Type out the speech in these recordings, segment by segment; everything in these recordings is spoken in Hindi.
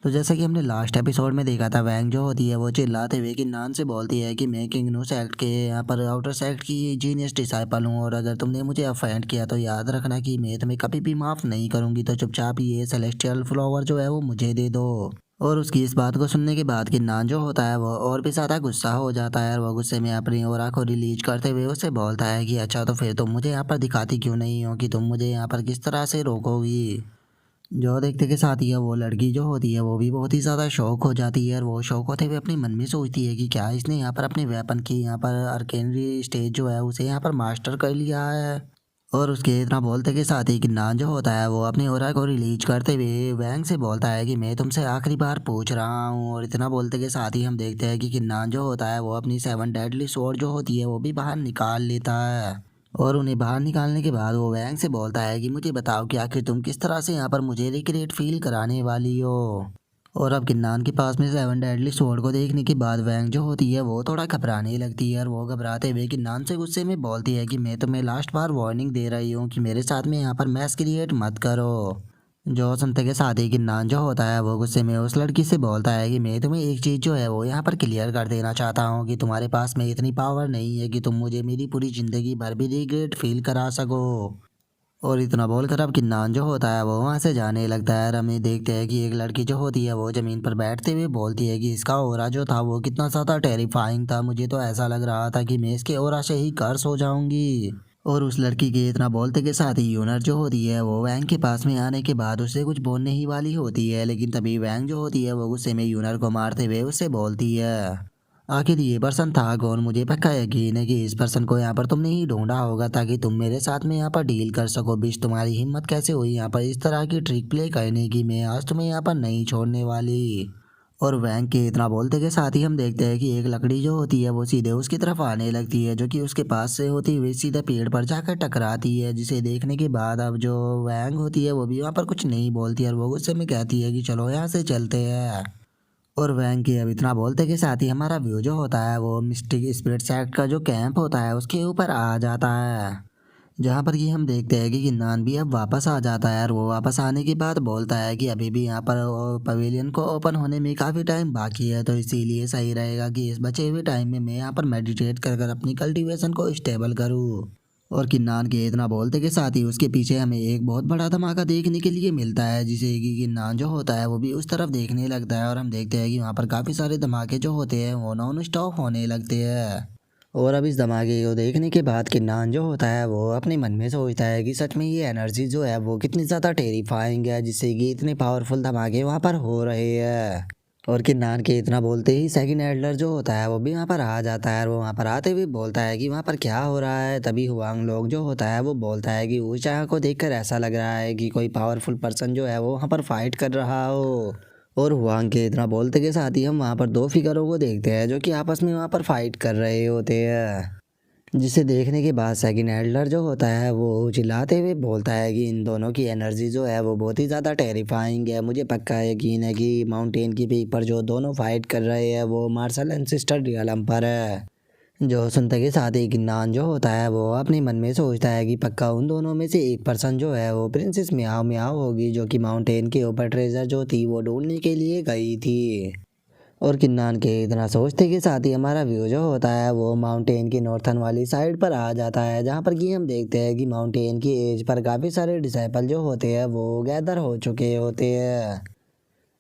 तो जैसा कि हमने लास्ट एपिसोड में देखा था, वैंग जो होती है वो चिल्लाते हुए किन्नान से बोलती है कि मैं किंगनू सेक्ट के यहाँ पर आउटर सेक्ट की जीनियस डिसाइपल हूँ, और अगर तुमने मुझे अफेंड किया तो याद रखना कि मैं तुम्हें कभी भी माफ़ नहीं करूँगी। तो चुपचाप ये सेलेस्टियल फ्लावर जो है वो मुझे दे दो। और उसकी इस बात को सुनने के बाद किन्नान जो होता है वो और भी ज़्यादा गुस्सा हो जाता है, और वो गुस्से में अपनी ओरा को रिलीज करते हुए उससे बोलता है कि अच्छा, तो फिर तुम मुझे यहाँ पर दिखाती क्यों नहीं हो कि तुम मुझे यहाँ पर किस तरह से रोकोगी। जो देखते के साथ ही है वो लड़की जो होती है वो भी बहुत ही ज़्यादा शौक हो जाती है, और वो शौक होते हुए अपने मन में सोचती है कि क्या इसने यहाँ पर अपने वेपन की यहाँ पर अर्केनरी स्टेज जो है उसे यहाँ पर मास्टर कर लिया है। और उसके इतना बोलते के साथ ही किन्नान जो होता है वो अपनी ओरा को रिलीज करते हुए वैंग से बोलता है कि मैं तुमसे आखिरी बार पूछ रहा हूँ। और इतना बोलते के साथ ही हम देखते हैं कि किन्नान जो होता है वो अपनी 7 डेडली स्वॉर्ड जो होती है वो भी बाहर निकाल लेता है। और उन्हें बाहर निकालने के बाद वो वैंग से बोलता है कि मुझे बताओ कि आखिर तुम किस तरह से यहाँ पर मुझे रिक्रिएट फील कराने वाली हो। और अब किन्नान के पास में 7 डेडली स्वॉर्ड को देखने के बाद वैंग जो होती है वो थोड़ा घबराने लगती है, और वो घबराते हुए किन्नान से गुस्से में बोलती है कि मैं तुम्हें लास्ट बार वार्निंग दे रही हूँ कि मेरे साथ में यहाँ पर मैस क्रिएट मत करो। जो सुनते के साथ ही किन्नान जो होता है वो गुस्से में उस लड़की से बोलता है कि मैं तुम्हें एक चीज़ जो है वो यहाँ पर क्लियर कर देना चाहता हूँ कि तुम्हारे पास में इतनी पावर नहीं है कि तुम मुझे मेरी पूरी ज़िंदगी भर भी रिग्रेट फील करा सको। और इतना बोलकर अब किन्नान जो होता है वो वहाँ से जाने लगता है, और हमें देखते हैं कि एक लड़की जो होती है वो ज़मीन पर बैठते हुए बोलती है कि इसका ओरा जो था वो कितना ज़्यादा टेरिफाइंग था, मुझे तो ऐसा लग रहा था कि मैं इसके ओरा से ही कर्स हो जाऊंगी। और उस लड़की के इतना बोलते के साथ ही यूनर जो होती है वो वैंग के पास में आने के बाद उससे कुछ बोलने ही वाली होती है, लेकिन तभी वैंग जो होती है वो गुस्से में यूनर को मारते हुए उससे बोलती है आखिर ये पर्सन था कौन। मुझे पक्का यकीन है कि इस पर्सन को यहाँ पर तुमने ही ढूंढा होगा ताकि तुम मेरे साथ में यहाँ पर डील कर सको। बिश, तुम्हारी हिम्मत कैसे हुई यहाँ पर इस तरह की ट्रिक प्ले करने की। मैं आज तुम्हें यहाँ पर नहीं छोड़ने वाली। और वैंग के इतना बोलते के साथ ही हम देखते हैं कि एक लकड़ी जो होती है वो सीधे उसकी तरफ आने लगती है, जो कि उसके पास से होती हुई सीधे पेड़ पर जाकर टकराती है, जिसे देखने के बाद अब जो वैंग होती है वो भी वहाँ पर कुछ नहीं बोलती है, और वो गुस्से में कहती है कि चलो यहाँ से चलते हैं। और वैंग के अब इतना बोलते के साथ ही हमारा व्यू जो होता है वो मिस्टिक स्पिरिट सेक्ट का जो कैंप होता है उसके ऊपर आ जाता है, जहाँ पर कि हम देखते हैं कि किन्नान भी अब वापस आ जाता है, और वो वापस आने के बाद बोलता है कि अभी भी यहाँ पर पवेलियन को ओपन होने में काफ़ी टाइम बाकी है, तो इसीलिए सही रहेगा कि इस बचे हुए टाइम में मैं यहाँ पर मेडिटेट कर कर अपनी कल्टीवेशन को स्टेबल करूँ। और किन्नान के इतना बोलते के साथ ही उसके पीछे हमें एक बहुत बड़ा धमाका देखने के लिए मिलता है, जिसे कि किन्नान जो होता है वो भी उस तरफ देखने लगता है, और हम देखते हैं कि वहाँ पर काफ़ी सारे धमाके जो होते हैं वो नॉन स्टॉप होने लगते हैं। और अब इस धमाके को देखने के बाद किन्नान जो होता है वो अपने मन में सोचता है कि सच में ये एनर्जी जो है वो कितनी ज़्यादा टेरिफाइंग है, जिससे कि इतने पावरफुल धमाके वहाँ पर हो रहे हैं। और किन्नान के इतना बोलते ही सेकंड एडलर जो होता है वो भी वहाँ पर आ जाता है, और वो वहाँ पर आते हुए बोलता है कि वहाँ पर क्या हो रहा है। तभी हुआंग लोग जो होता है वो बोलता है कि ऊंचा को देखकर ऐसा लग रहा है कि कोई पावरफुल पर्सन जो है वो वहाँ पर फाइट कर रहा हो। और हुआंग के इतना बोलते के साथ ही हम वहाँ पर दो फिगरों को देखते हैं जो कि आपस में वहाँ पर फाइट कर रहे होते हैं, जिसे देखने के बाद सेकंड एडलर जो होता है वो चिल्लाते हुए बोलता है कि इन दोनों की एनर्जी जो है वो बहुत ही ज़्यादा टेरिफाइंग है। मुझे पक्का यकीन है कि माउंटेन की पीक पर जो दोनों फाइट कर रहे हैं वो मार्शल एंसिस्टर रियलम पर है। जो सुनते के साथ ही किन्नान जो होता है वो अपने मन में सोचता है कि पक्का उन दोनों में से एक पर्सन जो है वो प्रिंसेस म्याओ म्याओ होगी, जो कि माउंटेन के ऊपर ट्रेजर जो थी वो ढूंढने के लिए गई थी। और किन्नान के इतना सोचते के साथ ही हमारा व्यू जो होता है वो माउंटेन की नॉर्थन वाली साइड पर आ जाता है, जहाँ पर कि हम देखते हैं कि माउंटेन की एज पर काफ़ी सारे डिसाइपल जो होते हैं वो गैदर हो चुके होते हैं,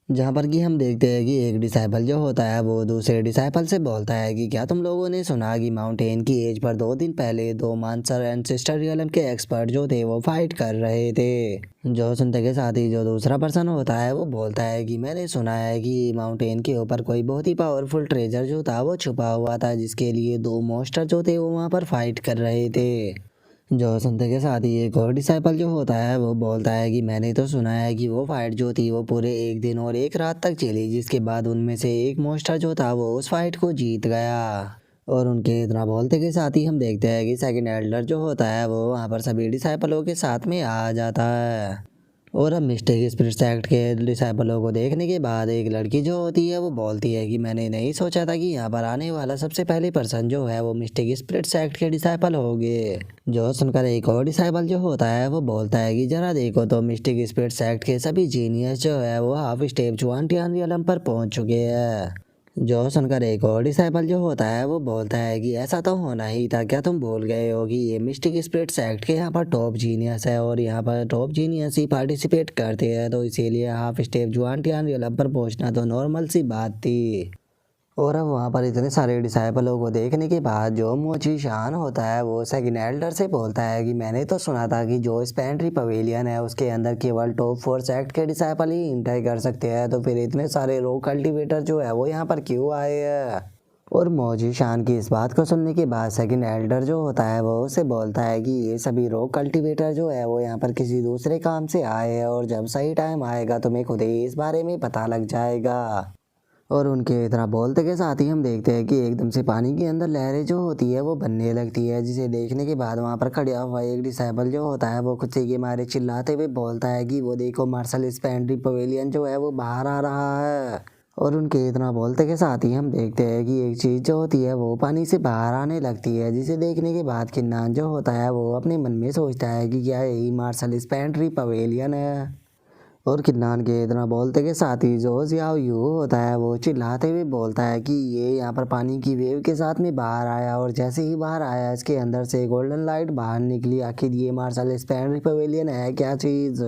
जहाँ पर कि हम देखते हैं कि एक डिसाइपल जो होता है वो दूसरे डिसाइपल से बोलता है कि क्या तुम लोगों ने सुना कि माउंटेन की एज पर 2 दिन पहले 2 मानसर एंसेस्टर रियलम के एक्सपर्ट जो थे वो फाइट कर रहे थे। जो सुनते के साथ ही जो दूसरा पर्सन होता है वो बोलता है कि मैंने सुना है कि माउंटेन के ऊपर कोई बहुत ही पावरफुल ट्रेजर जो था वो छुपा हुआ था, जिसके लिए 2 मॉन्स्टर जो थे वो वहाँ पर फाइट कर रहे थे। जो सुनते के साथ ही एक और डिसाइपल जो होता है वो बोलता है कि मैंने तो सुना है कि वो फाइट जो थी वो पूरे 1 दिन और 1 रात तक चली, जिसके बाद उनमें से एक मॉन्स्टर जो था वो उस फाइट को जीत गया। और उनके इतना बोलते के साथ ही हम देखते हैं कि सेकंड एल्डर जो होता है वो वहाँ पर सभी डिसाइपलों के साथ में आ जाता है। और अब मिस्टेक स्पिरिट सेक्ट के डिसाइपलों को देखने के बाद एक लड़की जो होती है वो बोलती है कि मैंने नहीं सोचा था कि यहाँ पर आने वाला सबसे पहली पर्सन जो है वो मिस्टेक स्पिरिट सेक्ट के डिसाइपल होंगे। जो सुनकर एक और डिसाइपल जो होता है वो बोलता है कि जरा देखो तो मिस्टेक स्पिरिट सेक्ट के सभी जीनियस जो है वो हाफ स्टेप जुआनटियान रियलम पर पहुंच चुके हैं। जो सुनकर एक और डिसाइपल जो होता है वो बोलता है कि ऐसा तो होना ही था, क्या तुम भूल गए हो कि ये मिस्टिक स्पिरिट सेक्ट के यहाँ पर टॉप जीनियस है और यहाँ पर टॉप जीनियस ही पार्टिसिपेट करते हैं, तो इसीलिए हाफ स्टेप जुआनटियान रियलम पर पहुँचना तो नॉर्मल सी बात थी। और अब वहाँ पर इतने सारे डिसाइपलों को देखने के बाद जो मोची शान होता है वो सेकंड एल्डर से बोलता है कि मैंने तो सुना था कि जो स्पेंट्री पवेलियन है उसके अंदर केवल टॉप 4 सेक्ट के डिसाइपल ही एंटर कर सकते हैं, तो फिर इतने सारे रो कल्टिवेटर जो है वो यहाँ पर क्यों आए हैं। और मोची शान की इस बात को सुनने के बाद सेकंड एल्डर जो होता है वो उसे बोलता है कि ये सभी रो कल्टिवेटर जो है वो यहाँ पर किसी दूसरे काम से आए हैं और जब सही टाइम आएगा तुम्हें खुद ही इस बारे में पता लग जाएगा। और उनके इतना बोलते के साथ ही हम देखते हैं कि एकदम से पानी के अंदर लहरें जो होती है वो बनने लगती है, जिसे देखने के बाद वहाँ पर खड़ा हुआ एक डिसाइपल जो होता है वो खुद से के मारे चिल्लाते हुए बोलता है कि वो देखो मार्शल स्पेंट्री पवेलियन जो है वो बाहर आ रहा है। और उनके इतना बोलते के साथ ही हम देखते हैं कि एक चीज़ जो होती है वो पानी से बाहर आने लगती है, जिसे देखने के बाद किन्नान जो होता है वो अपने मन में सोचता है कि क्या यही मार्शल स्पेंट्री पवेलियन है। और किन्नान के इतना बोलते के साथ ही जो जियाओ यू होता है वो चिल्लाते हुए बोलता है कि ये यहाँ पर पानी की वेव के साथ में बाहर आया और जैसे ही बाहर आया इसके अंदर से गोल्डन लाइट बाहर निकली, आखिर ये मार्शल स्पेंट्री पवेलियन है क्या चीज़।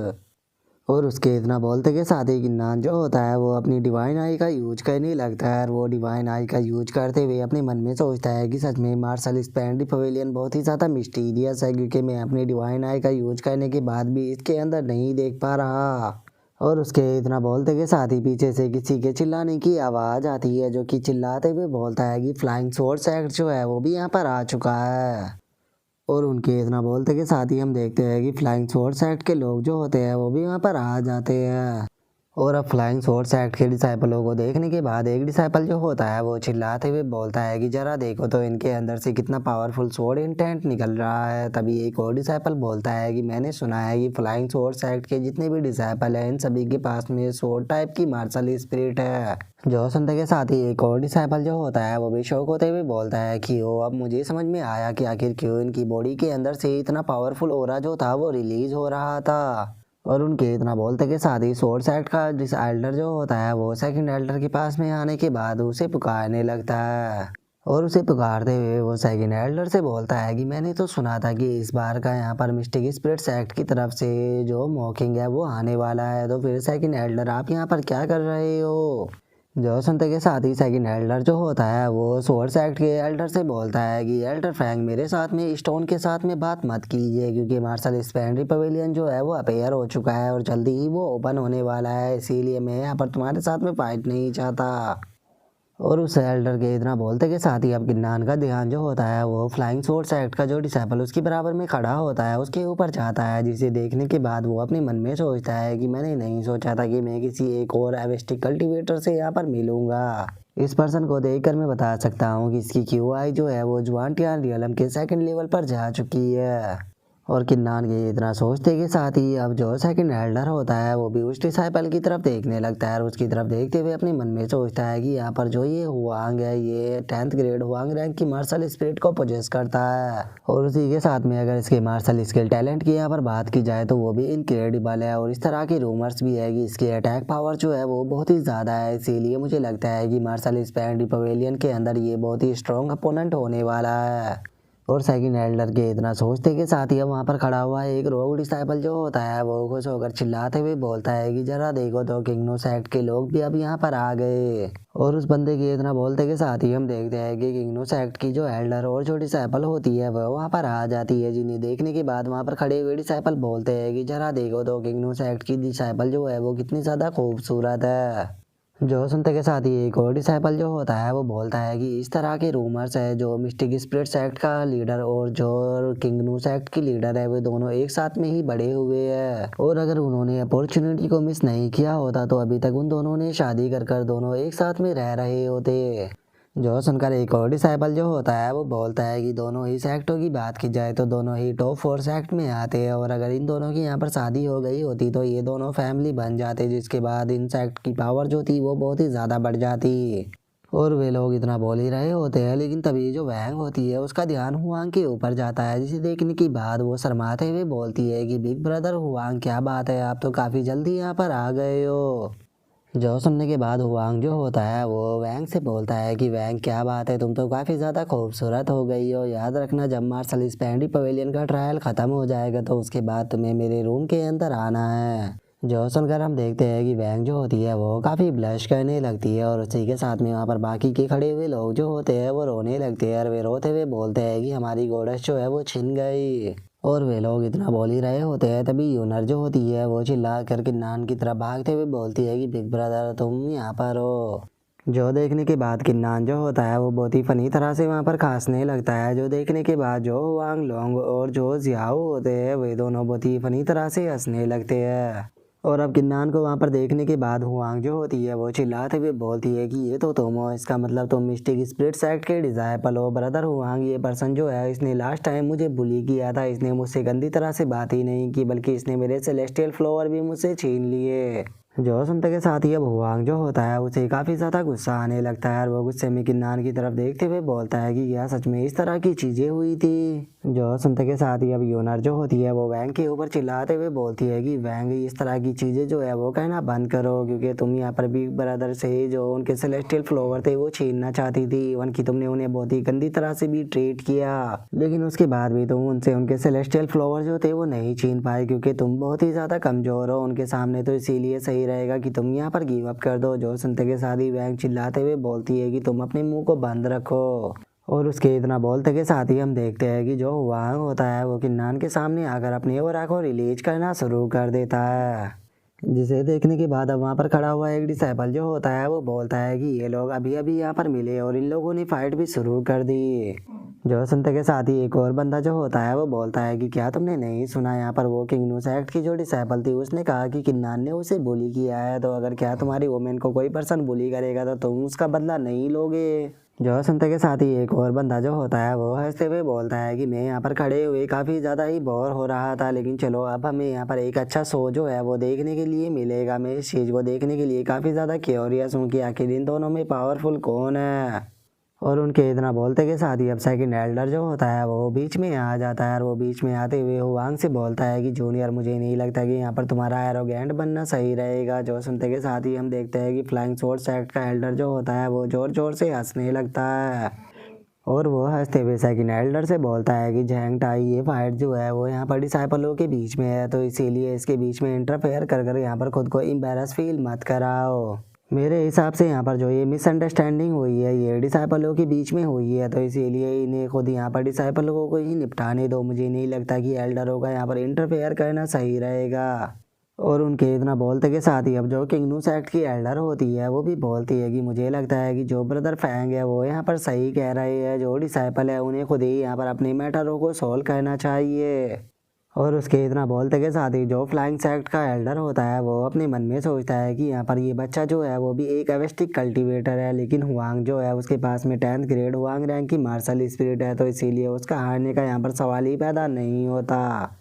और उसके इतना बोलते के साथ ही किन्नान जो होता है वो अपनी डिवाइन आई का यूज करने लगता है और वो डिवाइन आई का यूज करते हुए अपने मन में सोचता है कि सच में मार्शल स्पेंट्री पवेलियन बहुत ही ज़्यादा मिस्टीरियस है, क्योंकि मैं अपनी डिवाइन आई का यूज करने के बाद भी इसके अंदर नहीं देख पा रहा। और उसके इतना बोलते के साथ ही पीछे से किसी के चिल्लाने की आवाज़ आती है, जो कि चिल्लाते हुए बोलता है कि फ्लाइंग स्वॉर्ड सेक्ट जो है वो भी यहाँ पर आ चुका है। और उनके इतना बोलते के साथ ही हम देखते हैं कि फ्लाइंग स्वॉर्ड सेक्ट के लोग जो होते हैं वो भी वहाँ पर आ जाते हैं। और अब फ्लाइंग स्वॉर्ड सेक्ट के डिसाइपलों को देखने के बाद एक डिसाइपल जो होता है वो चिल्लाते हुए बोलता है कि जरा देखो तो इनके अंदर से कितना पावरफुल स्वॉर्ड इंटेंट निकल रहा है। तभी एक और डिसाइपल बोलता है कि मैंने सुना है कि फ्लाइंग स्वॉर्ड सेक्ट के जितने भी डिसाइपल हैं इन सभी के पास में स्वॉर्ड टाइप की मार्शल स्पिरिट है। जो सुनते के साथ ही एक और डिसाइपल जो होता है वो भी शौक होते हुए बोलता है कि ओ अब मुझे समझ में आया कि आखिर क्यों इनकी बॉडी के अंदर से इतना पावरफुल ऑरा जो था वो रिलीज हो रहा था। और उनके इतना बोलते के साथ ही स्वॉर्ड सेक्ट का जिस एल्डर जो होता है वो सेकंड एल्डर के पास में आने के बाद उसे पुकारने लगता है। और उसे पुकारते हुए वो सेकंड एल्डर से बोलता है कि मैंने तो सुना था कि इस बार का यहाँ पर मिस्टिक स्पिरिट सेक्ट की तरफ से जो मॉकिंग है वो आने वाला है, तो फिर सेकंड एल्डर आप यहाँ पर क्या कर रहे हो। जो सुनते के साथ ही सेकंड एल्डर जो होता है वो स्वॉर्ड सेक्ट के एल्डर से बोलता है कि एल्डर फ्रैंक मेरे साथ में स्टोन के साथ में बात मत कीजिए, क्योंकि मार्शल स्पेंट्री पवेलियन जो है वो अपेयर हो चुका है और जल्दी ही वो ओपन होने वाला है, इसीलिए मैं यहाँ पर तुम्हारे साथ में फाइट नहीं चाहता। और उस एल्डर के इतना बोलते के साथ ही अब किन्नान का ध्यान जो होता है वो फ्लाइंग स्वॉर्ड सेक्ट का जो डिसाइपल उसके बराबर में खड़ा होता है उसके ऊपर जाता है, जिसे देखने के बाद वो अपने मन में सोचता है कि मैंने नहीं सोचा था कि मैं किसी एक और एवेस्टिक कल्टिवेटर से यहाँ पर मिलूंगा। इस पर्सन को देखकर मैं बता सकता हूँ कि इसकी क्यूआई जो है वो जुआनटियान रियलम के सेकंड लेवल पर जा चुकी है। और किन्नान के इतना सोचते के साथ ही अब जो सेकंड एल्डर होता है वो भी उस डिसाइपल की तरफ देखने लगता है और उसकी तरफ देखते हुए अपने मन में सोचता है कि यहाँ पर जो ये हुआंग है ये 10th ग्रेड हुआंग रैंक की मार्शल स्पिरिट को पोजेस करता है। और उसी के साथ में अगर इसके मार्शल स्किल टैलेंट की यहाँ पर बात की जाए तो वो भी इनक्रेडिबल है और इस तरह की रूमर्स भी है कि इसकी अटैक पावर जो है वो बहुत ही ज़्यादा है, इसीलिए मुझे लगता है कि मार्शल स्पेंट्री पवेलियन के अंदर ये बहुत ही स्ट्रॉन्ग अपोनेंट होने वाला है। और सेकंड एल्डर के इतना सोचते के साथ ही अब वहाँ पर खड़ा हुआ एक रोग डिसाइपल जो होता है वो खुश होकर चिल्लाते हुए बोलता है कि जरा देखो तो किंगनो सेक्ट के लोग भी अब यहाँ पर आ गए। और उस बंदे के इतना बोलते के साथ ही हम देखते हैं कि किंगनो सेक्ट की जो एल्डर और जो डिसाइपल होती है वह वहाँ पर आ जाती है, जिन्हें देखने के बाद वहाँ पर खड़े हुए डिसाइपल बोलते हैं कि जरा देखो तो किंगनो सेक्ट की डिसाइपल जो है वो कितनी ज़्यादा खूबसूरत है। जो सुनते के साथ ही एक और डिसाइपल जो होता है वो बोलता है कि इस तरह के रूमर्स है जो मिस्टिक स्पिरिट सेक्ट का लीडर और जो किंगनू सेक्ट की लीडर है वो दोनों एक साथ में ही बड़े हुए हैं, और अगर उन्होंने अपॉर्चुनिटी को मिस नहीं किया होता तो अभी तक उन दोनों ने शादी कर दोनों एक साथ में रह रहे होते। जो सुनकर एक और डिसाइपल जो होता है वो बोलता है कि दोनों ही सेक्टों की बात की जाए तो दोनों ही टॉप 4 सेक्ट में आते हैं, और अगर इन दोनों की यहाँ पर शादी हो गई होती तो ये दोनों फैमिली बन जाते, जिसके बाद इन सेक्ट की पावर जो थी वो बहुत ही ज़्यादा बढ़ जाती। और वे लोग इतना बोल ही रहे होते हैं, लेकिन तभी जो वैंग होती है उसका ध्यान हुआंग के ऊपर जाता है, जिसे देखने के बाद वो शर्माते हुए बोलती है कि बिग ब्रदर हुआंग, क्या बात है, आप तो काफ़ी जल्दी यहाँ पर आ गए हो। जो सुनने के बाद हुआंग जो होता है वो वैंग से बोलता है कि वैंग, क्या बात है, तुम तो काफ़ी ज़्यादा खूबसूरत हो गई हो। याद रखना, जब मार्शल स्पेंडी पवेलियन का ट्रायल ख़त्म हो जाएगा तो उसके बाद तुम्हें मेरे रूम के अंदर आना है। जो सुनकर हम देखते हैं कि वैंग जो होती है वो काफ़ी ब्लश करने लगती है, और उसी के साथ में वहाँ पर बाकी के खड़े हुए लोग जो होते हैं वो रोने लगते हैं, और वे रोते हुए बोलते हैं कि हमारी गोडस जो है वो छिन गई। और वे लोग इतना बोल ही रहे होते हैं, तभी यूनर जो होती है वो चिल्ला कर किन्नान की तरफ भागते हुए बोलती है कि बिग ब्रदर तुम यहाँ पर हो। जो देखने के बाद किन्नान जो होता है वो बहुत ही फनी तरह से वहाँ पर खांसने लगता है, जो देखने के बाद जो वांग लोंग और जो जियाओ होते हैं वे दोनों बहुत ही फनी तरह से हंसने लगते हैं। और अब किन्नान को वहाँ पर देखने के बाद हुआंग जो होती है वो चिल्लाते हुए बोलती है कि ये तो तुम हो, इसका मतलब तुम मिस्टिक स्पिरिट सेक्ट के डिजाइपल हो। ब्रदर हुआंग, ये पर्सन जो है इसने लास्ट टाइम मुझे बुली किया था, इसने मुझसे गंदी तरह से बात ही नहीं की बल्कि इसने मेरे सेलेस्टियल फ्लावर भी मुझसे छीन लिए। जो सुनते के साथ ही अब हुआंग जो होता है उसे काफ़ी ज़्यादा गुस्सा आने लगता है, और वो गुस्से में किन्नान की तरफ देखते हुए बोलता है कि क्या सच में इस तरह की चीज़ें हुई थी। जो सुनते के साथ ही अब योनर जो होती है वो वैंग के ऊपर चिल्लाते हुए बोलती है कि वैंग, इस तरह की चीज़ें जो है वो कहना बंद करो, क्योंकि तुम यहाँ पर बिग ब्रदर से जो उनके सेलेस्टियल फ्लावर थे वो छीनना चाहती थी, उनकी तुमने उन्हें बहुत ही गंदी तरह से भी ट्रीट किया, लेकिन उसके बाद भी तुम उनसे उनके सेलेस्टियल फ्लावर जो थे वो नहीं छीन पाए, क्योंकि तुम बहुत ही ज़्यादा कमज़ोर हो उनके सामने, तो इसीलिए सही रहेगा कि तुम यहाँ पर गिव अप कर दो। जो सुनते के साथ ही वैंग चिल्लाते हुए बोलती है कि तुम अपने मुंह को बंद रखो। और उसके इतना बोलते के साथ ही हम देखते हैं कि जो हुआंग होता है वो किन्नान के सामने आकर अपनी ओरा को रिलीज करना शुरू कर देता है, जिसे देखने के बाद अब वहाँ पर खड़ा हुआ एक डिसाइपल जो होता है वो बोलता है कि ये लोग अभी अभी यहाँ पर मिले और इन लोगों ने फाइट भी शुरू कर दी। जो सुनते के साथ ही एक और बंदा जो होता है वो बोलता है कि क्या तुमने नहीं सुना, यहाँ पर वो किंग नू सेक्ट की जो डिसाइपल थी उसने कहा कि किन्नान ने उसे बुली किया है, तो अगर क्या तुम्हारी वोमेन को कोई पर्सन बुली करेगा तो तुम उसका बदला नहीं लोगे। जो सुनते के साथ ही एक और बंदा जो होता है वो हंसते हुए बोलता है कि मैं यहाँ पर खड़े हुए काफ़ी ज़्यादा ही बोर हो रहा था, लेकिन चलो अब हमें यहाँ पर एक अच्छा शो जो है वो देखने के लिए मिलेगा। मैं इस चीज़ को देखने के लिए काफ़ी ज़्यादा क्यूरियस हूँ कि आखिर इन दोनों में पावरफुल कौन है। और उनके इतना बोलते के साथ ही अब सेकंड एल्डर जो होता है वो बीच में आ जाता है, और वो बीच में आते हुए हुआंग से बोलता है कि जूनियर, मुझे नहीं लगता कि यहाँ पर तुम्हारा एरोगेंट बनना सही रहेगा। जो सुनते के साथ ही हम देखते हैं कि फ्लाइंग स्वॉर्ड सेक्ट का एल्डर जो होता है वो जोर जोर से हंसने लगता है, और वो हंसते हुए सेकंड एल्डर से बोलता है कि झैंग टाई, ये फाइट जो है वो यहाँ पर डिसाइपलों के बीच में है, तो इसीलिए इसके बीच में इंटरफेयर कर कर यहाँ पर खुद को एम्बैरस फील मत कराओ। मेरे हिसाब से यहाँ पर जो ये मिसअंडरस्टैंडिंग हुई है ये डिसाइपलों के बीच में हुई है, तो इसीलिए इन्हें खुद यहाँ पर डिसाइपलों को ही निपटाने दो। मुझे नहीं लगता कि एल्डरों का यहाँ पर इंटरफेयर करना सही रहेगा। और उनके इतना बोलते के साथ ही अब जो किंग नू सेक्ट की एल्डर होती है वो भी बोलती है कि मुझे लगता है कि जो ब्रदर फैंग है वो यहाँ पर सही कह रहे हैं, जो डिसाइपल है उन्हें खुद ही यहाँ पर अपने मैटरों को सॉल्व करना चाहिए। और उसके इतना बोलते के साथ ही जो फ्लाइंग सेक्ट का एल्डर होता है वो अपने मन में सोचता है कि यहाँ पर ये बच्चा जो है वो भी एक एवेस्टिक कल्टीवेटर है, लेकिन हुआंग जो है उसके पास में 10th ग्रेड हुआंग रैंक की मार्शल स्पिरिट है, तो इसीलिए उसका हारने का यहाँ पर सवाल ही पैदा नहीं होता।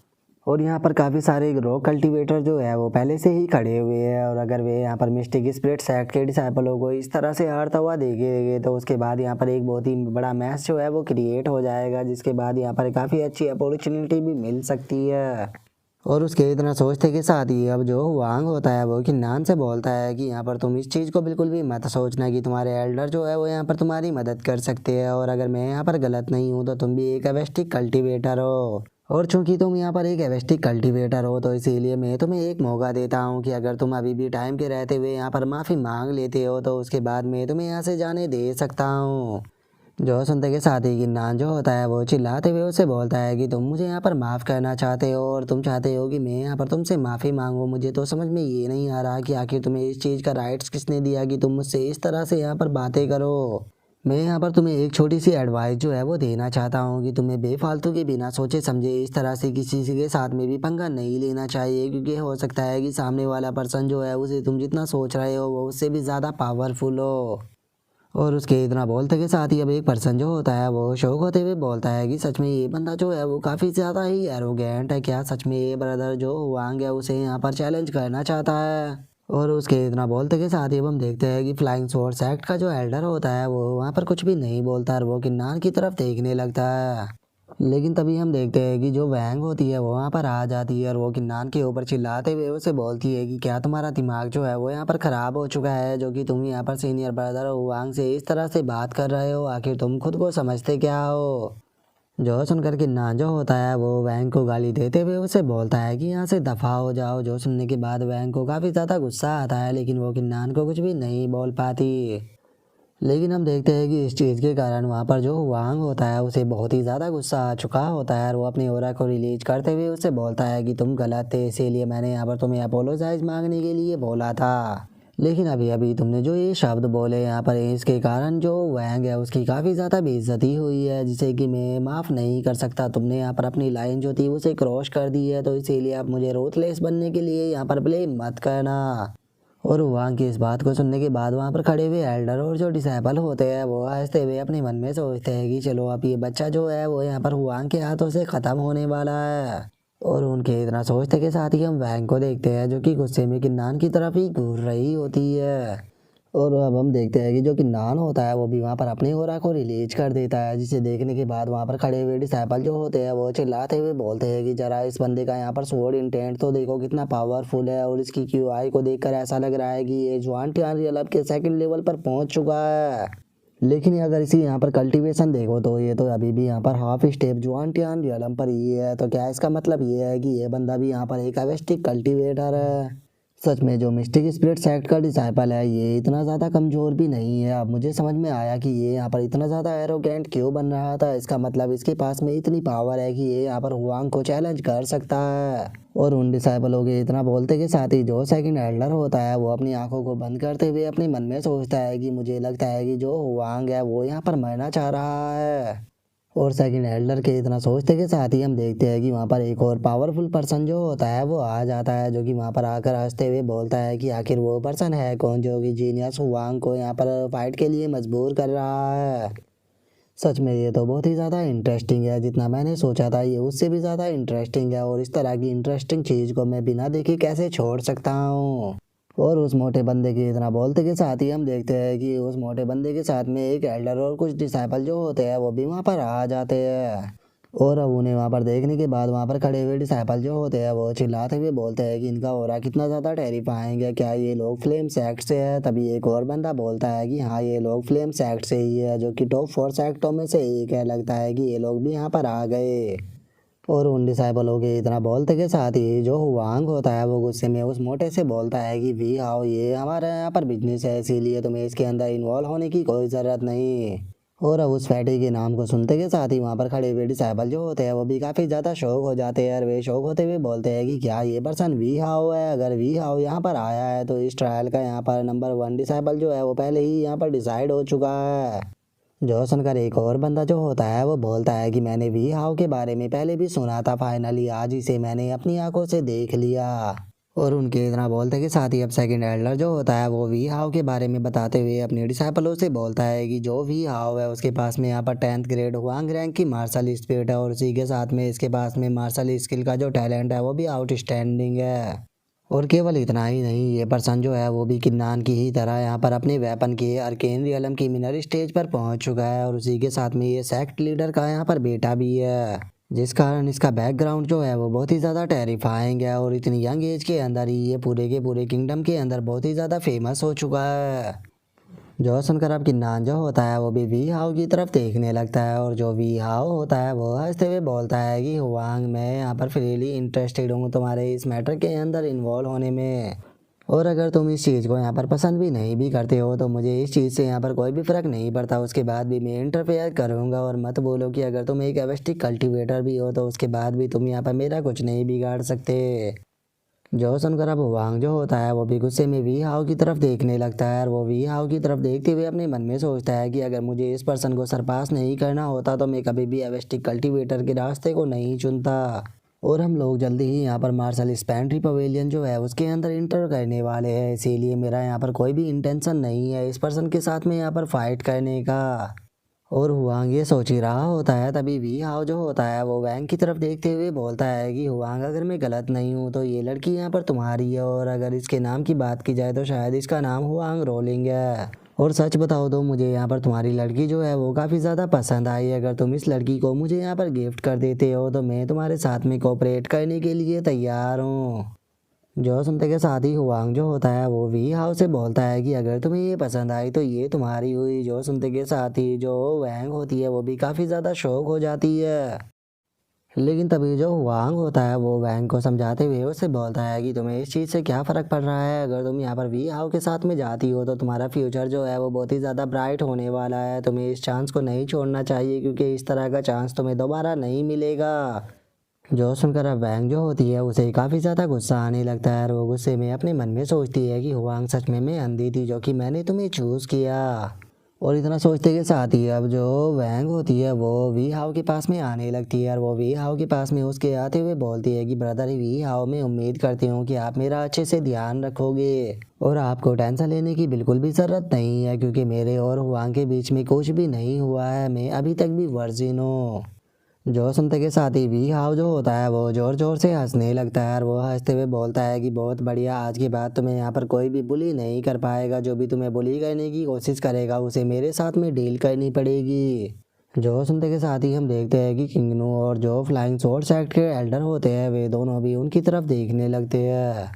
और यहाँ पर काफ़ी सारे रॉक कल्टीवेटर जो है वो पहले से ही खड़े हुए हैं, और अगर वे यहाँ पर मिस्टिक स्पिरिट सेक्ट के डिसाइपलों को इस तरह से हारता हुआ देखेंगे तो उसके बाद यहाँ पर एक बहुत ही बड़ा मैच जो है वो क्रिएट हो जाएगा, जिसके बाद यहाँ पर काफ़ी अच्छी अपॉर्चुनिटी भी मिल सकती है। और उसके इतना सोचते के साथ ही अब जो हुआंग होता है वो किन्नान से बोलता है कि यहाँ पर तुम इस चीज़ को बिल्कुल भी मत सोचना कि तुम्हारे एल्डर जो है वो यहाँ पर तुम्हारी मदद कर सकते हैं, और अगर मैं यहाँ पर गलत नहीं हूँ तो तुम भी एक एवेस्टिक कल्टीवेटर हो, और चूंकि तुम यहाँ पर एक एवेस्टिक कल्टीवेटर हो तो इसीलिए मैं तुम्हें एक मौका देता हूँ कि अगर तुम अभी भी टाइम के रहते हुए यहाँ पर माफ़ी मांग लेते हो तो उसके बाद मैं तुम्हें यहाँ से जाने दे सकता हूँ। जो सुनते के साथ ही किन्नान जो होता है वो चिल्लाते हुए उससे बोलता है कि तुम मुझे यहाँ पर माफ़ करना चाहते हो और तुम चाहते हो कि मैं यहाँ पर तुमसे माफ़ी मांगूँ। मुझे तो समझ में ये नहीं आ रहा कि आखिर तुम्हें इस चीज़ का राइट्स किसने दिया कि तुम मुझसे इस तरह से यहाँ पर बातें करो। मैं यहाँ पर तुम्हें एक छोटी सी एडवाइस जो है वो देना चाहता हूँ कि तुम्हें बेफालतू के बिना सोचे समझे इस तरह से किसी के साथ में भी पंगा नहीं लेना चाहिए, क्योंकि हो सकता है कि सामने वाला पर्सन जो है उसे तुम जितना सोच रहे हो वो उससे भी ज़्यादा पावरफुल हो। और उसके इतना बोलते के साथ ही अब एक पर्सन जो होता है वो शौक होते हुए बोलता है कि सच में ये बंदा जो है वो काफ़ी ज़्यादा ही एरोगेंट है, क्या सच में ये ब्रदर जो वांग है उसे यहाँ पर चैलेंज करना चाहता है। और उसके इतना बोलते के साथ ही अब हम देखते हैं कि फ्लाइंग स्वॉर्ड सेक्ट का जो एल्डर होता है वो वहाँ पर कुछ भी नहीं बोलता और वो किन्नान की तरफ देखने लगता है। लेकिन तभी हम देखते हैं कि जो वैंग होती है वो वहाँ पर आ जाती है और वो किन्नान के ऊपर चिल्लाते हुए उसे बोलती है कि क्या तुम्हारा दिमाग जो है वो यहाँ पर ख़राब हो चुका है, जो कि तुम यहाँ पर सीनियर ब्रदर वांग से इस तरह से बात कर रहे हो, आखिर तुम खुद को समझते क्या हो। जो सुनकर किन्नान जो होता है वो वैंग को गाली देते हुए उसे बोलता है कि यहाँ से दफ़ा हो जाओ। जो सुनने के बाद वैंग को काफ़ी ज़्यादा गुस्सा आता है, लेकिन वो किन्नान को कुछ भी नहीं बोल पाती। लेकिन हम देखते हैं कि इस चीज़ के कारण वहाँ पर जो वांग होता है उसे बहुत ही ज़्यादा गुस्सा आ चुका होता है और वो अपनी ओरा को रिलीज करते हुए उससे बोलता है कि तुम गलत थे, इसीलिए मैंने यहाँ पर तुम्हें अपोलोजाइज मांगने के लिए बोला था। लेकिन अभी अभी तुमने जो ये शब्द बोले यहाँ पर इसके कारण जो वैंग है उसकी काफ़ी ज़्यादा बेइज्जती हुई है, जिसे कि मैं माफ़ नहीं कर सकता। तुमने यहाँ पर अपनी लाइन जो थी उसे क्रॉस कर दी है, तो इसीलिए आप मुझे रोथलेस बनने के लिए यहाँ पर ब्लेम मत करना। और वहाँ की इस बात को सुनने के बाद वहाँ पर खड़े हुए एल्डर और जो डिसेबल होते हैं वो हंसते हुए अपने मन में सोचते हैं कि चलो अब ये बच्चा जो है वो यहाँ पर हुआंग के हाथों से ख़त्म होने वाला है। और उनके इतना सोचते के साथ ही हम वैंग को देखते हैं जो कि गुस्से में किन्नान की तरफ ही घूर रही होती है। और अब हम देखते हैं कि जो किन्नान होता है वो भी वहाँ पर अपनी ओरा को रिलीज कर देता है, जिसे देखने के बाद वहाँ पर खड़े हुए डिसेबल जो होते हैं वो चिल्लाते हुए बोलते हैं कि जरा इस बंदे का यहाँ पर स्वॉर्ड इंटेंट तो देखो कितना पावरफुल है, और इसकी क्यूआई को देखकर ऐसा लग रहा है कि ये जुआनटियान रियल के सेकंड लेवल पर पहुँच चुका है। लेकिन अगर इसी यहाँ पर कल्टीवेशन देखो तो ये तो अभी भी यहाँ पर हाफ स्टेप जुआनटियान रियलम पर ही है, तो क्या इसका मतलब ये है कि ये बंदा भी यहाँ पर एक अवेस्टिक कल्टीवेटर है। सच में जो मिस्टिक स्पिरिट सेक्ट का डिसाइपल है ये इतना ज़्यादा कमज़ोर भी नहीं है। अब मुझे समझ में आया कि ये यहाँ पर इतना ज़्यादा एरोगेंट क्यों बन रहा था। इसका मतलब इसके पास में इतनी पावर है कि ये यहाँ पर हुआंग को चैलेंज कर सकता है। और उन डिसाइपलों के इतना बोलते के साथ ही जो सेकंड एल्डर होता है वो अपनी आंखों को बंद करते हुए अपने मन में सोचता है कि मुझे लगता है कि जो हुआंग है वो यहाँ पर मरना चाह रहा है। और सेकंड एल्डर के इतना सोचते के साथ ही हम देखते हैं कि वहाँ पर एक और पावरफुल पर्सन जो होता है वो आ जाता है, जो कि वहाँ पर आकर हंसते हुए बोलता है कि आखिर वो पर्सन है कौन जो कि जीनियस हुआंग को यहाँ पर फाइट के लिए मजबूर कर रहा है। सच में ये तो बहुत ही ज़्यादा इंटरेस्टिंग है, जितना मैंने सोचा था ये उससे भी ज़्यादा इंटरेस्टिंग है, और इस तरह की इंटरेस्टिंग चीज़ को मैं बिना देखे कैसे छोड़ सकता हूँ। और उस मोटे बंदे के इतना बोलते के साथ ही हम देखते हैं कि उस मोटे बंदे के साथ में एक एल्डर और कुछ डिसाइपल जो होते हैं वो भी वहाँ पर आ जाते हैं। और अब उन्हें वहाँ पर देखने के बाद वहाँ पर खड़े हुए डिसाइपल जो होते हैं वो चिल्लाते हुए बोलते हैं कि इनका ऑरा कितना ज़्यादा टेरिफाइंग है, क्या ये लोग फ्लेम सेक्ट से है। तभी एक और बंदा बोलता है कि हाँ ये लोग फ्लेम सेक्ट से ही है, जो कि टॉप 4 सेक्टों में से एक है। लगता है कि ये लोग भी यहाँ पर आ गए। और उन डिसाइपलों के इतना बोलते के साथ ही जो हुआंग होता है वो गुस्से में उस मोटे से बोलता है कि वी हाउ ये हमारे यहाँ पर बिजनेस है, इसीलिए तुम्हें इसके अंदर इन्वॉल्व होने की कोई ज़रूरत नहीं। और अब उस फैटी के नाम को सुनते के साथ ही वहाँ पर खड़े हुए डिसाइपल जो होते हैं वो भी काफ़ी ज़्यादा शौक हो जाते हैं, और वे शौक होते हुए बोलते हैं कि क्या ये पर्सन वी हाउ है। अगर वी हाउ यहाँ पर आया है तो इस ट्रायल का यहाँ पर नंबर 1 डिसाइपल जो है वो पहले ही यहाँ पर डिसाइड हो चुका है। जो सुनकर एक और बंदा जो होता है वो बोलता है कि मैंने वी हाउ के बारे में पहले भी सुना था, फाइनली आज इसे मैंने अपनी आंखों से देख लिया। और उनके इतना बोलते के साथ ही अब सेकंड एल्डर जो होता है वो वी हाउ के बारे में बताते हुए अपने डिसाइपलों से बोलता है कि जो वी हाउ है उसके पास में यहाँ पर 10th ग्रेड हुआंग रैंक की मार्शल स्पिरिट है, और उसी के साथ में इसके पास में मार्शल स्किल का जो टैलेंट है वो भी आउटस्टैंडिंग है। और केवल इतना ही नहीं, ये पर्सन जो है वो भी किन्नान की ही तरह यहाँ पर अपने वेपन के अर्केन रियलम की मिनर स्टेज पर पहुंच चुका है, और उसी के साथ में ये सेक्ट लीडर का यहाँ पर बेटा भी है, जिस कारण इसका बैकग्राउंड जो है वो बहुत ही ज़्यादा टेरिफाइंग है। और इतनी यंग एज के अंदर ही ये पूरे के पूरे किंगडम के अंदर बहुत ही ज़्यादा फेमस हो चुका है। जो सुनकर अब किन्नान जो होता है वो भी वी हाउ की तरफ देखने लगता है, और जो वी हाउ होता है वो हंसते हुए बोलता है कि हुआंग मैं यहाँ पर फ्रीली इंटरेस्टेड हूँ तुम्हारे इस मैटर के अंदर इन्वॉल्व होने में, और अगर तुम इस चीज़ को यहाँ पर पसंद भी नहीं भी करते हो तो मुझे इस चीज़ से यहाँ पर कोई भी फ़र्क नहीं पड़ता। उसके बाद भी मैं इंटरफेयर करूँगा, और मत बोलो कि अगर तुम एक एवेस्टिक कल्टीवेटर भी हो तो उसके बाद भी तुम यहाँ पर मेरा कुछ नहीं बिगाड़ सकते। जो सुनकर अब वांग जो होता है वो भी गुस्से में वी हाउ की तरफ देखने लगता है, और वो वी हाउ की तरफ देखते हुए अपने मन में सोचता है कि अगर मुझे इस पर्सन को सरपास नहीं करना होता तो मैं कभी भी एवेस्टिक कल्टीवेटर के रास्ते को नहीं चुनता। और हम लोग जल्दी ही यहाँ पर मार्शल स्पेंट्री पवेलियन जो है उसके अंदर इंटर करने वाले हैं, इसीलिए मेरा यहाँ पर कोई भी इंटेंशन नहीं है इस पर्सन के साथ में यहाँ पर फाइट करने का। और हुआंग ये सोच ही रहा होता है, तभी वी हाओ जो होता है वो वैंग की तरफ देखते हुए बोलता है कि हुआंग अगर मैं गलत नहीं हूँ तो ये लड़की यहाँ पर तुम्हारी है, और अगर इसके नाम की बात की जाए तो शायद इसका नाम हुआंग रोलिंग है। और सच बताओ तो मुझे यहाँ पर तुम्हारी लड़की जो है वो काफ़ी ज़्यादा पसंद आई, अगर तुम इस लड़की को मुझे यहाँ पर गिफ्ट कर देते हो तो मैं तुम्हारे साथ में कोऑपरेट करने के लिए तैयार हूँ। जो सुनते के साथ ही हुआंग जो होता है वो वी हाउ से बोलता है कि अगर तुम्हें ये पसंद आई तो ये तुम्हारी हुई। जो सुनते के साथ ही जो वैंग होती है वो भी काफ़ी ज़्यादा शौक हो जाती है, लेकिन तभी जो हुआंग होता है वो वैंग को समझाते हुए उससे बोलता है कि तुम्हें इस चीज़ से क्या फ़र्क पड़ रहा है, अगर तुम यहाँ पर वी हाउ के साथ में जाती हो तो तुम्हारा फ्यूचर जो है वो बहुत ही ज़्यादा ब्राइट होने वाला है, तुम्हें इस चांस को नहीं छोड़ना चाहिए क्योंकि इस तरह का चांस तुम्हें दोबारा नहीं मिलेगा। जो सुनकर अब वैंग जो होती है उसे काफ़ी ज़्यादा गुस्सा आने लगता है, और वो गुस्से में अपने मन में सोचती है कि हुआंग सच में मैं अंधी थी जो कि मैंने तुम्हें चूज़ किया। और इतना सोचते के साथ ही अब जो वैंग होती है वो वी हाउ के पास में आने लगती है, और वो वी हाउ के पास में उसके आते हुए बोलती है कि ब्रदर वी हाउ, मैं उम्मीद करती हूँ कि आप मेरा अच्छे से ध्यान रखोगे और आपको टेंशन लेने की बिल्कुल भी ज़रूरत नहीं है क्योंकि मेरे और हुआंग के बीच में कुछ भी नहीं हुआ है, मैं अभी तक भी वर्जिन हूँ। जो सुनते के साथ ही वी हाउ जो होता है वो जोर जोर से हंसने लगता है, और वो हंसते हुए बोलता है कि बहुत बढ़िया, आज के बाद तुम्हें यहाँ पर कोई भी बुली नहीं कर पाएगा, जो भी तुम्हें बुली करने की कोशिश करेगा उसे मेरे साथ में डील करनी पड़ेगी। जो सुनते के साथ ही हम देखते हैं कि किंगनू और जो फ्लाइंग स्वॉर्ड सेक्ट के एल्डर होते हैं वे दोनों भी उनकी तरफ देखने लगते हैं।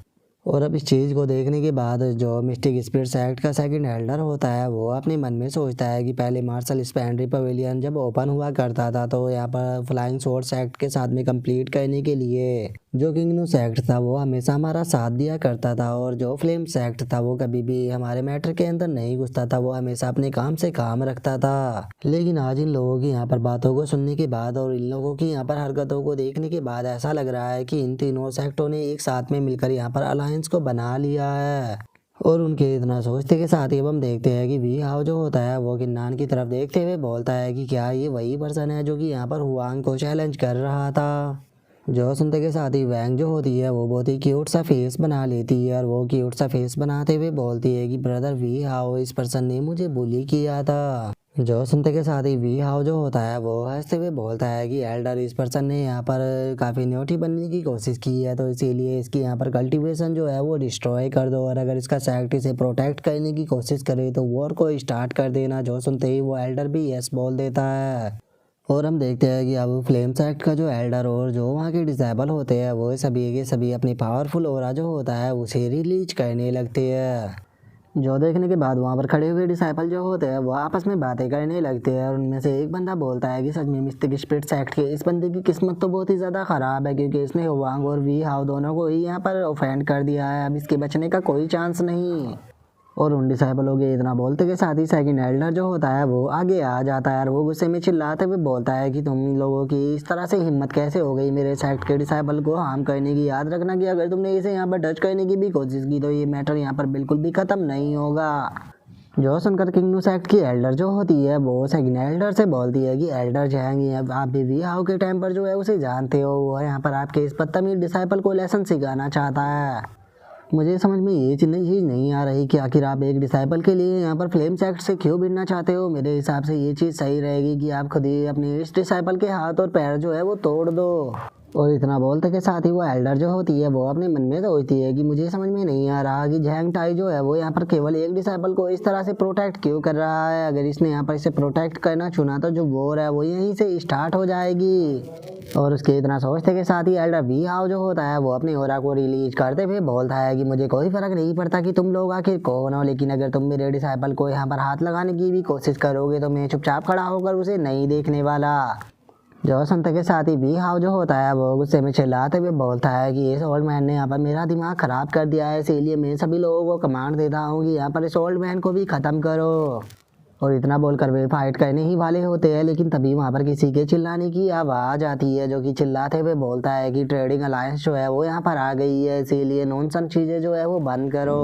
और अब इस चीज़ को देखने के बाद जो मिस्टिक स्पिरिट्स एक्ट का सेकंड एल्डर होता है वो अपने मन में सोचता है कि पहले मार्शल स्पेंट्री पवेलियन जब ओपन हुआ करता था तो यहाँ पर फ्लाइंग स्वॉर्ड एक्ट के साथ में कंप्लीट करने के लिए जो किंगनू सेक्ट था वो हमेशा हमारा साथ दिया करता था, और जो फ्लेम सेक्ट था वो कभी भी हमारे मैटर के अंदर नहीं घुसता था, वो हमेशा अपने काम से काम रखता था। लेकिन आज इन लोगों की यहाँ पर बातों को सुनने के बाद और इन लोगों की यहाँ पर हरकतों को देखने के बाद ऐसा लग रहा है कि इन तीनों सेक्टों ने एक साथ में मिलकर यहाँ पर अलायंस को बना लिया है। और उनके इतना सोचते के साथ ही अब हम देखते हैं कि वी हाउ जो होता है वो किन्नान की तरफ देखते हुए बोलता है कि क्या ये वही पर्सन है जो कि यहाँ पर हुआंग को चैलेंज कर रहा था। जो सुनते के साथ ही वैंग जो होती है वो बहुत ही क्यूट सा फेस बना लेती है, और वो क्यूट सा फेस बनाते हुए बोलती है कि ब्रदर वी हाउ, इस पर्सन ने मुझे बुली किया था। जो सुनते के साथ ही वी हाउ जो होता है वो हंसते हुए बोलता है कि एल्डर, इस पर्सन ने यहाँ पर काफ़ी न्योटी बनने की कोशिश की है तो इसीलिए इसकी यहाँ पर कल्टीवेशन जो है वो डिस्ट्रॉय कर दो, और अगर इसका सेक्ट इसे प्रोटेक्ट करने की कोशिश करे तो वॉर को स्टार्ट कर देना। जो सुनते ही वो एल्डर भी यस बोल देता है। और हम देखते हैं कि अब फ्लेम सेक्ट का जो एल्डर और जो वहाँ के डिसेबल होते हैं वो सभी के सभी अपनी पावरफुल ऑरा जो होता है उसे रिलीज करने लगते हैं। जो देखने के बाद वहाँ पर खड़े हुए डिसाइपल जो होते हैं वो आपस में बातें करने लगते हैं, और उनमें से एक बंदा बोलता है कि सच में मिस्टिक स्पिरिट सेक्ट के इस बंदे की किस्मत तो बहुत ही ज़्यादा ख़राब है क्योंकि इसने हुआंग और वी हाउ दोनों को ही यहाँ पर ऑफेंड कर दिया है, अब इसके बचने का कोई चांस नहीं। और उन डिसाइपलों के इतना बोलते के साथ ही सेकंड एल्डर जो होता है वो आगे आ जाता है, और वो गुस्से में चिल्लाते हुए बोलता है कि तुम लोगों की इस तरह से हिम्मत कैसे हो गई मेरे सेक्ट के डिसाइपल को हार्म करने की। याद रखना कि अगर तुमने इसे यहाँ पर टच करने की भी कोशिश की तो ये मैटर यहाँ पर बिल्कुल भी ख़त्म नहीं होगा। जो सुनकर किंगनू सेक्ट की एल्डर जो होती है वो सेकंड एल्डर से बोलती है कि एल्डर जाएंगे, अब आप भी वी हाउ के टाइम पर जो है उसे जानते हो, वो यहाँ पर आपके इस बदतमीज डिसाइपल को लेसन सिखाना चाहता है। मुझे समझ में ये चीज़ नहीं आ रही कि आखिर आप एक डिसाइपल के लिए यहाँ पर फ्लेम सेक्ट से क्यों भिड़ना चाहते हो। मेरे हिसाब से ये चीज़ सही रहेगी कि आप खुद ही अपने इस डिसाइपल के हाथ और पैर जो है वो तोड़ दो। और इतना बोलते के साथ ही वो एल्डर जो होती है वो अपने मन में सोचती है कि मुझे समझ में नहीं आ रहा कि झैंग टाई जो है वो यहाँ पर केवल एक डिसाइपल को इस तरह से प्रोटेक्ट क्यों कर रहा है। अगर इसने यहाँ पर इसे प्रोटेक्ट करना चुना तो जो वॉर है वो यहीं से स्टार्ट हो जाएगी। और उसके इतना सोचते के साथ ही एल्डर वी हाउ जो होता है वो अपनी ऑरा को रिलीज करते हुए बोलता है कि मुझे कोई फर्क नहीं पड़ता कि तुम लोग आखिर कौन हो, लेकिन अगर तुम मेरे डिसाइपल को यहाँ पर हाथ लगाने की भी कोशिश करोगे तो मैं चुपचाप खड़ा होकर उसे नहीं देखने वाला। जो सुनते के साथ ही वी हाउ जो होता है वो गुस्से में चिल्लाते हुए बोलता है कि इस ओल्ड मैन ने यहाँ पर मेरा दिमाग ख़राब कर दिया है, इसीलिए मैं सभी लोगों को कमांड देता हूँ कि यहाँ पर इस ओल्ड मैन को भी ख़त्म करो। और इतना बोलकर वे फाइट करने ही वाले होते हैं, लेकिन तभी वहाँ पर किसी के चिल्लाने की आवाज़ आती है जो कि चिल्लाते हुए बोलता है कि ट्रेडिंग अलायंस जो है वो यहाँ पर आ गई है, इसीलिए नॉनसेंस चीज़ें जो है वो बंद करो।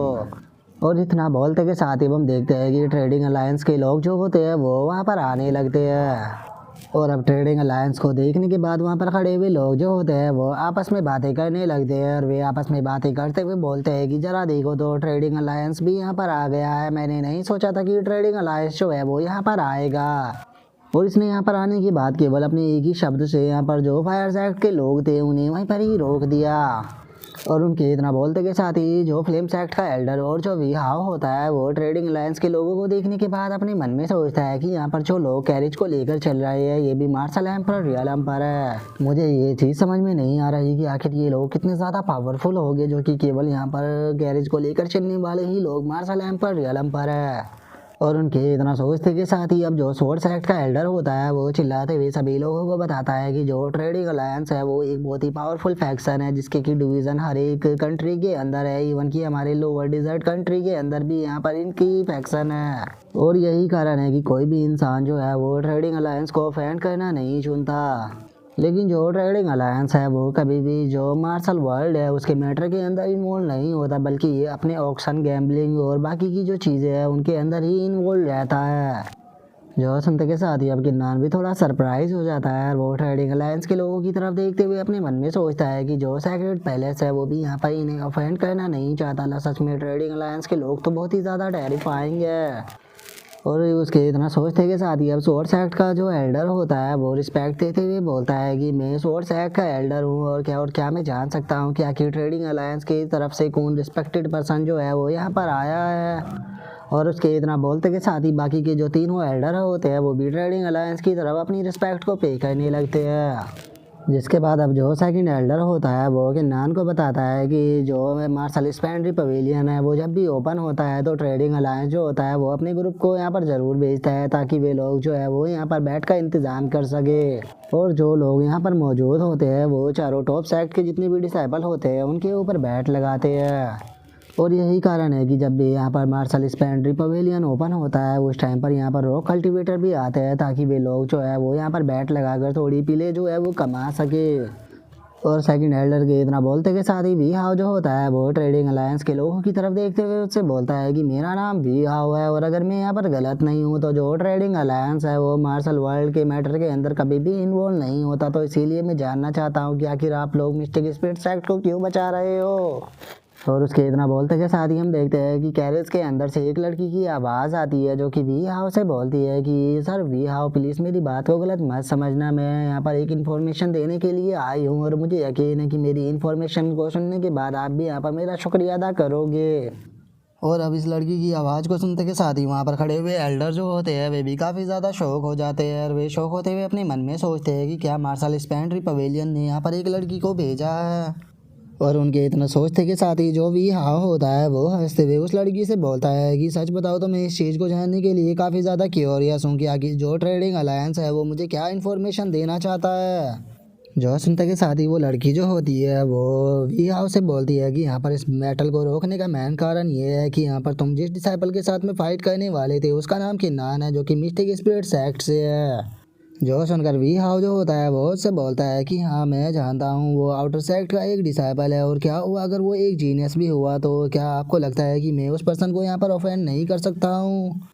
और इतना बोलते के साथ ही हम देखते हैं कि ट्रेडिंग अलायंस के लोग जो होते हैं वो वहाँ पर आने लगते हैं। और अब ट्रेडिंग अलायंस को देखने के बाद वहाँ पर खड़े हुए लोग जो होते हैं वो आपस में बातें करने लगते हैं और वे आपस में बातें करते हुए बोलते हैं कि जरा देखो तो ट्रेडिंग अलायंस भी यहाँ पर आ गया है। मैंने नहीं सोचा था कि ट्रेडिंग अलायंस जो है वो यहाँ पर आएगा। और इसने यहाँ पर आने की बात केवल अपने एक ही शब्द से यहाँ पर जो फायर्स एक्ट के लोग थे उन्हें वहीं पर ही रोक दिया। और उनके इतना बोलते के साथ ही जो फ्लेम्स एक्ट का एल्डर और जो वी हाव होता है वो ट्रेडिंग अलायंस के लोगों को देखने के बाद अपने मन में सोचता है कि यहाँ पर जो लोग कैरेज को लेकर चल रहे हैं ये भी मार्शल एम्पर रियल एम्पर है। मुझे ये चीज़ समझ में नहीं आ रही कि आखिर ये लोग कितने ज़्यादा पावरफुल हो गए जो कि केवल यहाँ पर कैरेज को लेकर चलने वाले ही लोग मार्शल एम्पर रियल एम्पर है। और उनके इतना सोचते के साथ ही अब जो स्वॉर्ड एक्ट का एल्डर होता है वो चिल्लाते हुए सभी लोगों को बताता है कि जो ट्रेडिंग अलायंस है वो एक बहुत ही पावरफुल फैक्शन है जिसके की डिवीज़न हर एक कंट्री के अंदर है। इवन कि हमारे लोअर डिजर्ट कंट्री के अंदर भी यहाँ पर इनकी फैक्शन है। और यही कारण है कि कोई भी इंसान जो है वो ट्रेडिंग अलायंस को ऑफेंड करना नहीं चुनता। लेकिन जो ट्रेडिंग अलायंस है वो कभी भी जो मार्शल वर्ल्ड है उसके मैटर के अंदर इन्वॉल्व नहीं होता बल्कि ये अपने ऑक्शन गैम्बलिंग और बाकी की जो चीज़ें हैं उनके अंदर ही इन्वॉल्व रहता है। जो सुनते के साथ ही अब गिन्नान भी थोड़ा सरप्राइज हो जाता है और वो ट्रेडिंग अलायंस के लोगों की तरफ देखते हुए अपने मन में सोचता है कि जो सेक्रेट पैलेस है वो भी यहाँ पर इन्हें ऑफेंड करना नहीं चाहता। सच में ट्रेडिंग अलायंस के लोग तो बहुत ही ज़्यादा टेरिफाइंग है। और उसके इतना सोचते के साथ ही अब स्वॉर्ड एक्ट का जो एल्डर होता है वो रिस्पेक्ट देते हुए बोलता है कि मैं स्वॉर्ड एक्ट का एल्डर हूँ और क्या मैं जान सकता हूँ कि आखिर ट्रेडिंग अलायंस की तरफ से कौन रिस्पेक्टेड पर्सन जो है वो यहाँ पर आया है। और उसके इतना बोलते के साथ ही बाकी के जो तीनों एल्डर होते हैं वो भी ट्रेडिंग अलायंस की तरफ अपनी रिस्पेक्ट को पे करने लगते हैं। जिसके बाद अब जो सेकंड एल्डर होता है वो गिन्नान को बताता है कि जो मार्शल स्पेंड्री पवेलियन है वो जब भी ओपन होता है तो ट्रेडिंग अलायंस जो होता है वो अपने ग्रुप को यहाँ पर ज़रूर भेजता है ताकि वे लोग जो है वो यहाँ पर बैठ का इंतज़ाम कर सके। और जो लोग यहाँ पर मौजूद होते हैं वो चारों टॉप सेक्ट के जितने भी डिसाइपल होते हैं उनके ऊपर बैठ लगाते हैं। और यही कारण है कि जब भी यहाँ पर मार्शल स्पेंड्री पवेलियन ओपन होता है उस टाइम पर यहाँ पर रॉक कल्टीवेटर भी आते हैं ताकि वे लोग जो है वो यहाँ पर बैट लगाकर थोड़ी पीले जो है वो कमा सके। और सेकंड एल्डर के इतना बोलते के साथ ही वी हाव जो होता है वो ट्रेडिंग अलायंस के लोगों की तरफ देखते हुए उससे बोलता है कि मेरा नाम वी हाव है और अगर मैं यहाँ पर गलत नहीं हूँ तो जो ट्रेडिंग अलायंस है वो मार्शल वर्ल्ड के मैटर के अंदर कभी भी इन्वॉल्व नहीं होता। तो इसीलिए मैं जानना चाहता हूँ कि आखिर आप लोग मिस्टिक स्पिरिट एक्ट को क्यों बचा रहे हो। और उसके इतना बोलते के साथ ही हम देखते हैं कि कैरेज के अंदर से एक लड़की की आवाज़ आती है जो कि वी हाव से बोलती है कि सर वी हाव प्लीज़ मेरी बात को गलत मत समझना, मैं यहाँ पर एक इन्फॉर्मेशन देने के लिए आई हूँ और मुझे यकीन है कि मेरी इन्फॉर्मेशन को सुनने के बाद आप भी यहाँ पर मेरा शुक्रिया अदा करोगे। और अब इस लड़की की आवाज़ को सुनते के साथ ही वहाँ पर खड़े हुए एल्डर जो होते हैं वे भी काफ़ी ज़्यादा शौक हो जाते हैं और वे शौक होते हुए अपने मन में सोचते हैं कि क्या मार्शल स्पेंड्री पवेलियन ने यहाँ पर एक लड़की को भेजा है। और उनके इतना सोचते के साथ ही जो वी हाव होता है वो हंसते हुए उस लड़की से बोलता है कि सच बताओ तो मैं इस चीज़ को जानने के लिए काफ़ी ज़्यादा क्यूरियस हूँ कि आखिर जो ट्रेडिंग अलायंस है वो मुझे क्या इन्फॉर्मेशन देना चाहता है। जो सुनते के साथ ही वो लड़की जो होती है वो वी हाव से बोलती है कि यहाँ पर इस मेटल को रोकने का मेन कारण ये है कि यहाँ पर तुम जिस डिसाइपल के साथ में फाइट करने वाले थे उसका नाम किन्नान है जो कि मिस्टिक स्पिरिट सेक्ट से है। जो सुनकर वी हाव जो होता है वो उससे बोलता है कि हाँ मैं जानता हूँ वो आउटर सेक्ट का एक डिसाइपल है और क्या हुआ अगर वो एक जीनियस भी हुआ तो क्या आपको लगता है कि मैं उस पर्सन को यहाँ पर ऑफेंड नहीं कर सकता हूँ।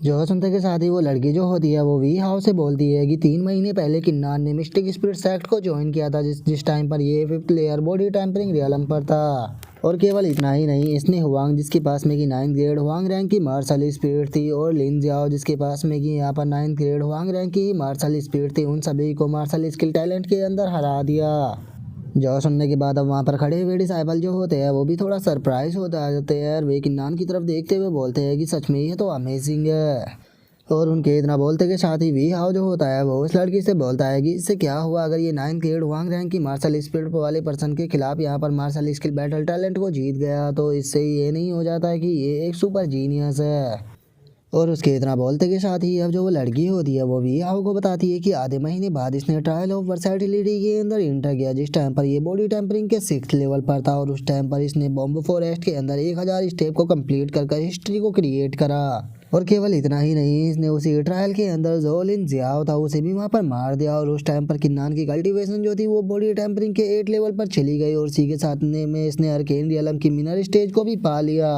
जो सुनते के साथ ही वो लड़की जो होती है वो वी हाव से बोलती है कि 3 महीने पहले किन्नान ने मिस्टिक स्पिरिट सेक्ट को ज्वाइन किया था जिस टाइम पर ये 5th layer body tampering realm पर था। और केवल इतना ही नहीं इसने हुआंग जिसके पास में कि 9th ग्रेड हुआंग रैंक की मार्शल स्पिरिट थी और लिन जियाओ जिसके पास में कि यहाँ पर 9th ग्रेड हुआंग रैंक की मार्शल स्पिरिट थी, उन सभी को मार्शल स्किल टैलेंट के अंदर हरा दिया। जो सुनने के बाद अब वहाँ पर खड़े हुए डिसाइपल जो होते हैं वो भी थोड़ा सरप्राइज हो जाते हैं और वे किन्नान की तरफ देखते हुए बोलते हैं कि सच में ये तो अमेजिंग है। और उनके इतना बोलते के साथ ही वी हाव जो होता है वो उस लड़की से बोलता है कि इससे क्या हुआ अगर ये 9th ग्रेड हुआंग रैंक की मार्शल स्पिरिट वाले पर्सन के खिलाफ यहाँ पर मार्शल स्किल बैटल टैलेंट को जीत गया तो इससे ये नहीं हो जाता है कि ये एक सुपर जीनियस है। और उसके इतना बोलते के साथ ही अब जो वो लड़की होती है वो वी हाव को बताती है कि आधे महीने बाद इसने ट्रायल ऑफ वर्सैटिलिटी के अंदर इंटर किया जिस टाइम पर ये बॉडी टेम्परिंग के 6th लेवल पर था और उस टाइम पर इसने बॉम्ब फॉरेस्ट के अंदर 1000 स्टेप को कंप्लीट कर हिस्ट्री को क्रिएट करा। और केवल इतना ही नहीं इसने उसी ट्रायल के अंदर जो लिन जियाओ था उसे भी वहाँ पर मार दिया और उस टाइम पर किन्नान की कल्टीवेशन जो थी वो बॉडी टेम्परिंग के 8 लेवल पर चली गई और इसी के साथ में इसने अर्केन रियलम की मिनर स्टेज को भी पा लिया।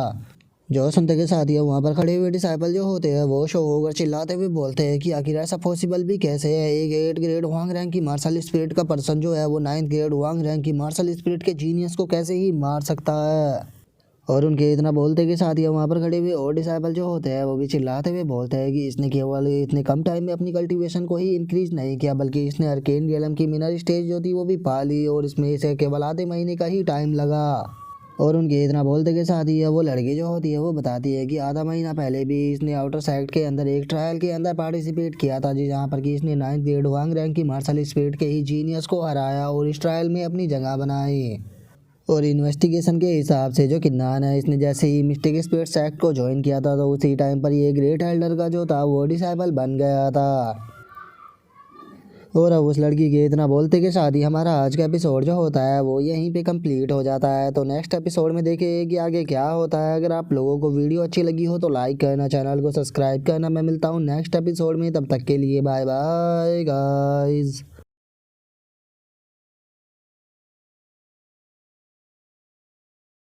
जो सुनते के साथ ही वहाँ पर खड़े हुए डिसाइपल जो होते हैं वो शो होकर चिल्लाते हुए बोलते हैं कि आखिर ऐसा पॉसिबल भी कैसे है, एक 8 ग्रेड वांग रैंक की मार्शल स्पिरिट का पर्सन जो है वो 9th ग्रेड वांग रैंक की मार्शल स्पिरिट के जीनियस को कैसे ही मार सकता है। और उनके इतना बोलते के साथ ही वहाँ पर खड़े हुए और डिसाइपल जो होते हैं वो भी चिल्लाते हुए बोलते हैं कि इसने केवल इतने कम टाइम में अपनी कल्टीवेशन को ही इंक्रीज नहीं किया, बल्कि इसने अर्केन रियलम की मिनर स्टेज जो थी वो भी पा ली, और इसमें इसे केवल आधे महीने का ही टाइम लगा। और उनके इतना बोलते के साथ ही वो लड़की जो होती है वो बताती है कि आधा महीना पहले भी इसने आउटर साइड के अंदर एक ट्रायल के अंदर पार्टिसिपेट किया था, जी, जहाँ पर कि इसने 9th ग्रेड वांग रैंक की मार्शल स्पिरिट के ही जीनियस को हराया और इस ट्रायल में अपनी जगह बनाई। और इन्वेस्टिगेशन के हिसाब से जो किन्नान है, इसने जैसे ही मिस्टिक स्पिरिट्स एक्ट को ज्वाइन किया था तो उसी टाइम पर ये ग्रेट एल्डर का जो था वो डिसाइपल बन गया था। और अब उस लड़की के इतना बोलते के साथ ही हमारा आज का एपिसोड जो होता है वो यहीं पे कंप्लीट हो जाता है। तो नेक्स्ट एपिसोड में देखें कि आगे क्या होता है। अगर आप लोगों को वीडियो अच्छी लगी हो तो लाइक करना, चैनल को सब्सक्राइब करना। मैं मिलता हूँ नेक्स्ट एपिसोड में, तब तक के लिए बाय बाय गाइज।